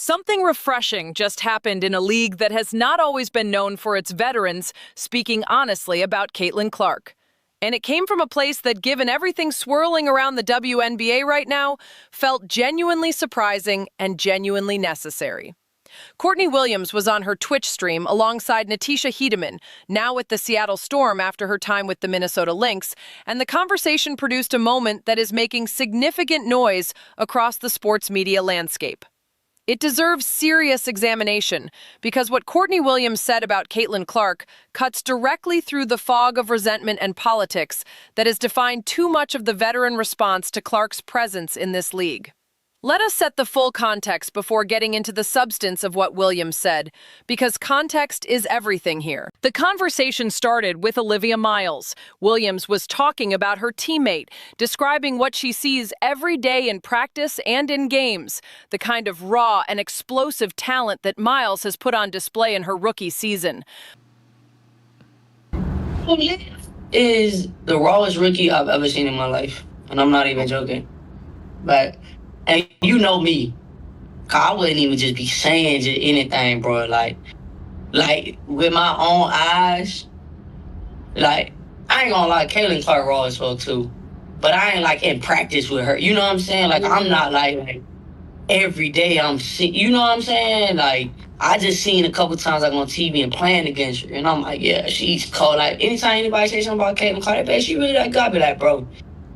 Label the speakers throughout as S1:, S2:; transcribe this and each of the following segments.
S1: Something refreshing just happened in a league that has not always been known for its veterans speaking honestly about Caitlin Clark. And it came from a place that, given everything swirling around the WNBA right now, felt genuinely surprising and genuinely necessary. Courtney Williams was on her Twitch stream alongside Natisha Hiedemann, now with the Seattle Storm after her time with the Minnesota Lynx, and the conversation produced a moment that is making significant noise across the sports media landscape. It deserves serious examination because what Courtney Williams said about Caitlin Clark cuts directly through the fog of resentment and politics that has defined too much of the veteran response to Clark's presence in this league. Let us set the full context before getting into the substance of what Williams said, because context is everything here. The conversation started with Olivia Miles. Williams was talking about her teammate, describing what she sees every day in practice and in games, the kind of raw and explosive talent that Miles has put on display in her rookie season.
S2: Liv is the rawest rookie I've ever seen in my life, and I'm not even joking. But and you know me, I wouldn't even just be saying just anything, bro. Like with my own eyes, like I ain't gonna lie, Caitlin Clark raw as fuck too. But I ain't like in practice with her. You know what I'm saying? Like I'm not like every day I'm seeing. You know what I'm saying? Like I just seen a couple times like on TV and playing against her, and I'm like, yeah, she's cold. Like anytime anybody say something about Caitlin Clark, I bet she really like God, be like, bro.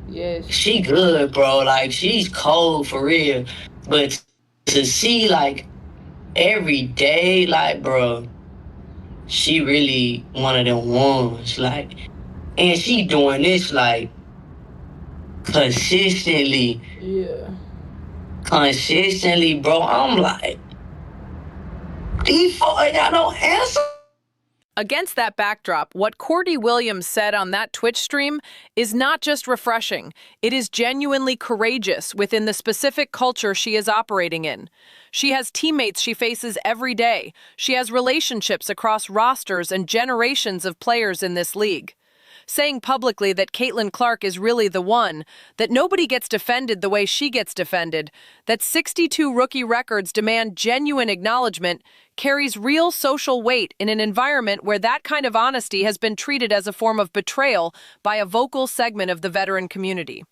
S3: Yes.
S2: She good, bro. Like, she's cold for real. But to see, like, every day, like, bro, she really one of them ones. Like, and she doing this, like, consistently.
S3: Yeah.
S2: Consistently, bro. I'm like, these folks ain't got no answer.
S1: Against that backdrop, what Courtney Williams said on that Twitch stream is not just refreshing, it is genuinely courageous within the specific culture she is operating in. She has teammates she faces every day. She has relationships across rosters and generations of players in this league. Saying publicly that Caitlin Clark is really the one, that nobody gets defended the way she gets defended, that 62 rookie records demand genuine acknowledgement, carries real social weight in an environment where that kind of honesty has been treated as a form of betrayal by a vocal segment of the veteran community.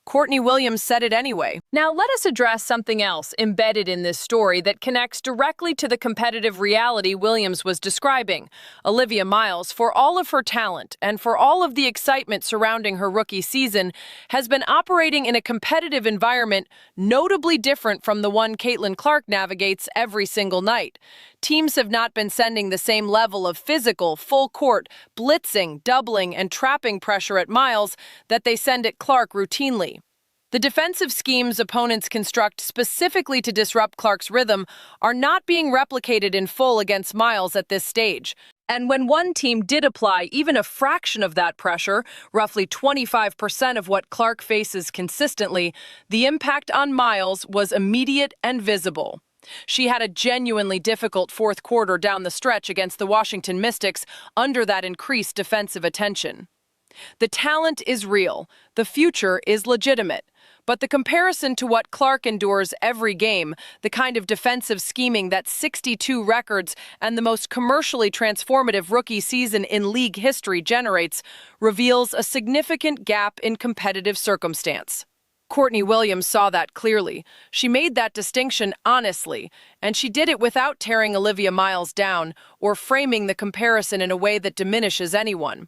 S1: Courtney Williams said it anyway. Now let us address something else embedded in this story that connects directly to the competitive reality Williams was describing. Olivia Miles, for all of her talent and for all of the excitement surrounding her rookie season, has been operating in a competitive environment notably different from the one Caitlin Clark navigates every single night. Teams have not been sending the same level of physical, full-court, blitzing, doubling, and trapping pressure at Miles that they send at Clark routinely. The defensive schemes opponents construct specifically to disrupt Clark's rhythm are not being replicated in full against Miles at this stage. And when one team did apply even a fraction of that pressure, roughly 25% of what Clark faces consistently, the impact on Miles was immediate and visible. She had a genuinely difficult fourth quarter down the stretch against the Washington Mystics under that increased defensive attention. The talent is real, the future is legitimate, but the comparison to what Clark endures every game, the kind of defensive scheming that 62 records and the most commercially transformative rookie season in league history generates, reveals a significant gap in competitive circumstance. Courtney Williams saw that clearly. She made that distinction honestly, and she did it without tearing Olivia Miles down or framing the comparison in a way that diminishes anyone.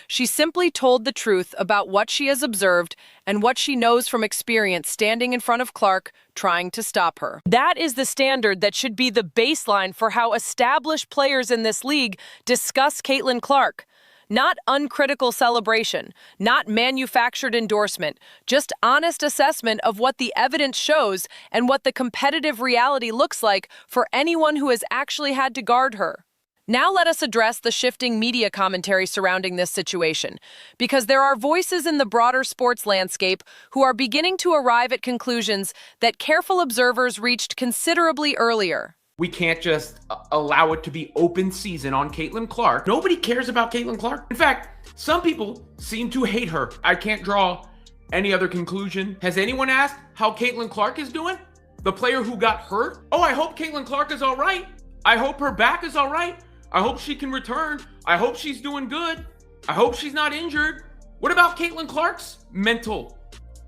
S1: She simply told the truth about what she has observed and what she knows from experience standing in front of Clark, trying to stop her. That is the standard that should be the baseline for how established players in this league discuss Caitlin Clark. Not uncritical celebration, not manufactured endorsement, just honest assessment of what the evidence shows and what the competitive reality looks like for anyone who has actually had to guard her. Now let us address the shifting media commentary surrounding this situation, because there are voices in the broader sports landscape who are beginning to arrive at conclusions that careful observers reached considerably earlier.
S4: We can't just allow it to be open season on Caitlin Clark. Nobody cares about Caitlin Clark. In fact, some people seem to hate her. I can't draw any other conclusion. Has anyone asked how Caitlin Clark is doing? The player who got hurt? Oh, I hope Caitlin Clark is all right. I hope her back is all right. I hope she can return. I hope she's doing good. I hope she's not injured. What about Caitlin Clark's mental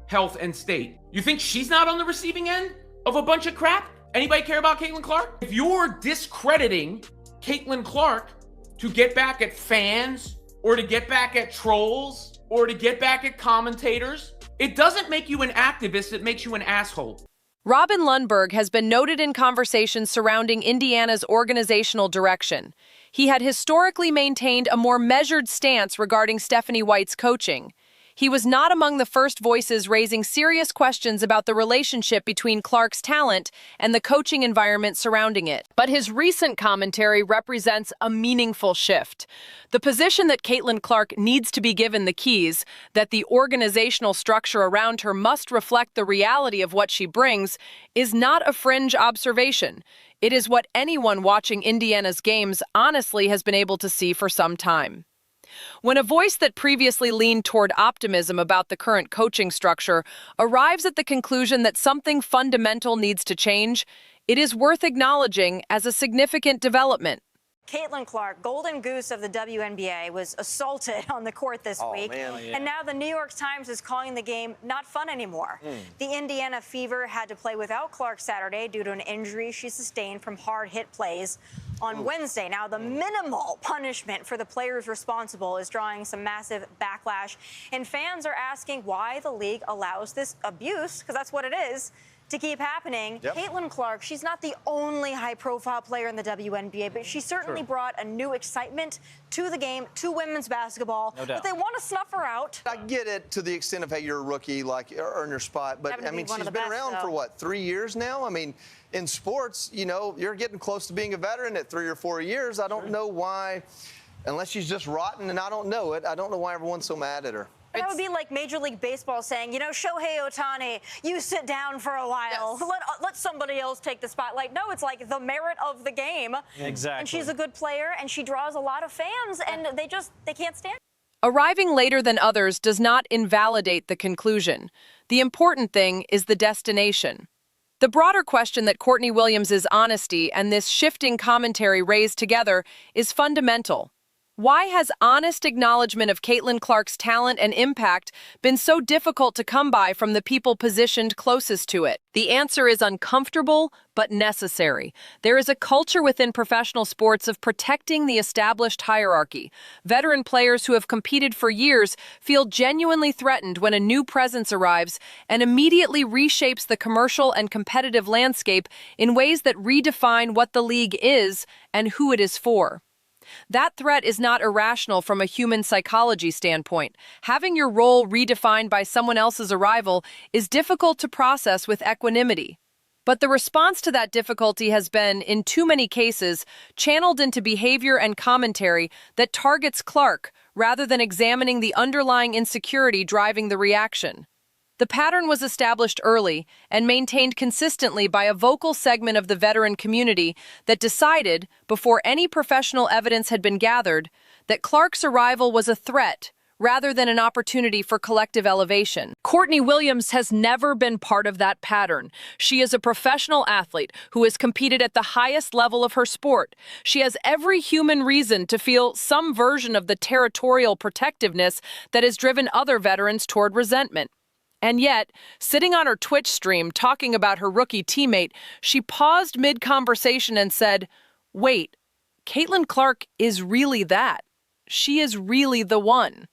S4: health and state? You think she's not on the receiving end of a bunch of crap? Anybody care about Caitlin Clark? If you're discrediting Caitlin Clark to get back at fans or to get back at trolls or to get back at commentators, it doesn't make you an activist, it makes you an asshole.
S1: Robin Lundberg has been noted in conversations surrounding Indiana's organizational direction. He had historically maintained a more measured stance regarding Stephanie White's coaching. He was not among the first voices raising serious questions about the relationship between Clark's talent and the coaching environment surrounding it. But his recent commentary represents a meaningful shift. The position that Caitlin Clark needs to be given the keys, that the organizational structure around her must reflect the reality of what she brings, is not a fringe observation. It is what anyone watching Indiana's games honestly has been able to see for some time. When a voice that previously leaned toward optimism about the current coaching structure arrives at the conclusion that something fundamental needs to change, it is worth acknowledging as a significant development.
S3: Caitlin Clark, golden goose of the WNBA, was assaulted on the court this week. And now the New York Times is calling the game not fun anymore. The Indiana Fever had to play without Clark Saturday due to an injury she sustained from hard-hit plays on Wednesday. Now, the minimal punishment for the players responsible is drawing some massive backlash, and fans are asking why the league allows this abuse, because that's what it is, to keep happening. Caitlin Clark, she's not the only high-profile player in the WNBA, but she certainly brought a new excitement to the game, to women's basketball. But they want to snuff her out.
S5: I get it to the extent of, hey, you're a rookie, like, earn your spot. But, I mean, she's been around for, what, 3 years now? I mean, in sports, you know, you're getting close to being a veteran at 3 or 4 years. I don't know why, unless she's just rotten and I don't know it, I don't know why everyone's so mad at her.
S3: That would be like Major League Baseball saying, you know, Shohei Ohtani, you sit down for a while. Let somebody else take the spotlight. No, it's like the merit of the game.
S6: Exactly.
S3: And she's a good player, and she draws a lot of fans, and they can't stand it.
S1: Arriving later than others does not invalidate the conclusion. The important thing is the destination. The broader question that Courtney Williams' honesty and this shifting commentary raise together is fundamental. Why has honest acknowledgement of Caitlin Clark's talent and impact been so difficult to come by from the people positioned closest to it? The answer is uncomfortable, but necessary. There is a culture within professional sports of protecting the established hierarchy. Veteran players who have competed for years feel genuinely threatened when a new presence arrives and immediately reshapes the commercial and competitive landscape in ways that redefine what the league is and who it is for. That threat is not irrational from a human psychology standpoint. Having your role redefined by someone else's arrival is difficult to process with equanimity. But the response to that difficulty has been, in too many cases, channeled into behavior and commentary that targets Clark rather than examining the underlying insecurity driving the reaction. The pattern was established early and maintained consistently by a vocal segment of the veteran community that decided, before any professional evidence had been gathered, that Clark's arrival was a threat rather than an opportunity for collective elevation. Courtney Williams has never been part of that pattern. She is a professional athlete who has competed at the highest level of her sport. She has every human reason to feel some version of the territorial protectiveness that has driven other veterans toward resentment. And yet, sitting on her Twitch stream talking about her rookie teammate, she paused mid-conversation and said, "Wait, Caitlin Clark is really that. She is really the one."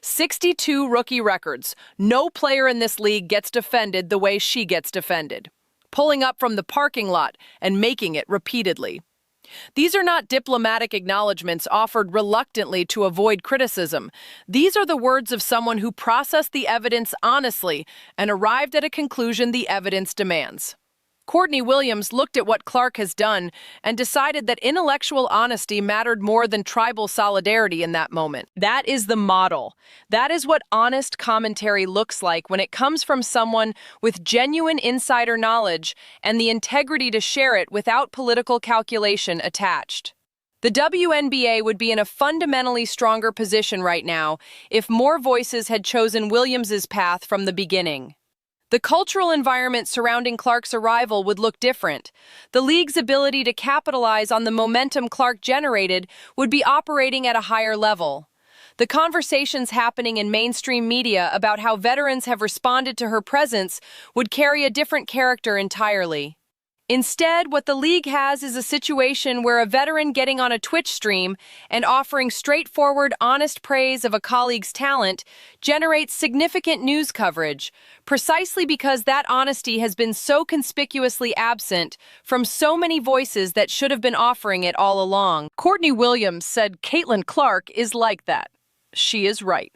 S1: 62 rookie records. No player in this league gets defended the way she gets defended. Pulling up from the parking lot and making it repeatedly. These are not diplomatic acknowledgments offered reluctantly to avoid criticism. These are the words of someone who processed the evidence honestly and arrived at a conclusion the evidence demands. Courtney Williams looked at what Clark has done and decided that intellectual honesty mattered more than tribal solidarity in that moment. That is the model. That is what honest commentary looks like when it comes from someone with genuine insider knowledge and the integrity to share it without political calculation attached. The WNBA would be in a fundamentally stronger position right now if more voices had chosen Williams's path from the beginning. The cultural environment surrounding Clark's arrival would look different. The league's ability to capitalize on the momentum Clark generated would be operating at a higher level. The conversations happening in mainstream media about how veterans have responded to her presence would carry a different character entirely. Instead, what the league has is a situation where a veteran getting on a Twitch stream and offering straightforward, honest praise of a colleague's talent generates significant news coverage, precisely because that honesty has been so conspicuously absent from so many voices that should have been offering it all along. Courtney Williams said Caitlin Clark is like that. She is right.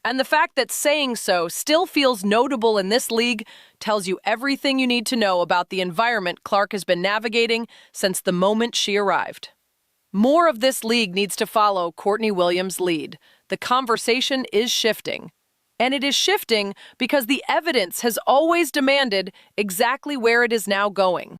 S1: And the fact that saying so still feels notable in this league tells you everything you need to know about the environment Clark has been navigating since the moment she arrived. More of this league needs to follow Courtney Williams' lead. The conversation is shifting. And it is shifting because the evidence has always demanded exactly where it is now going.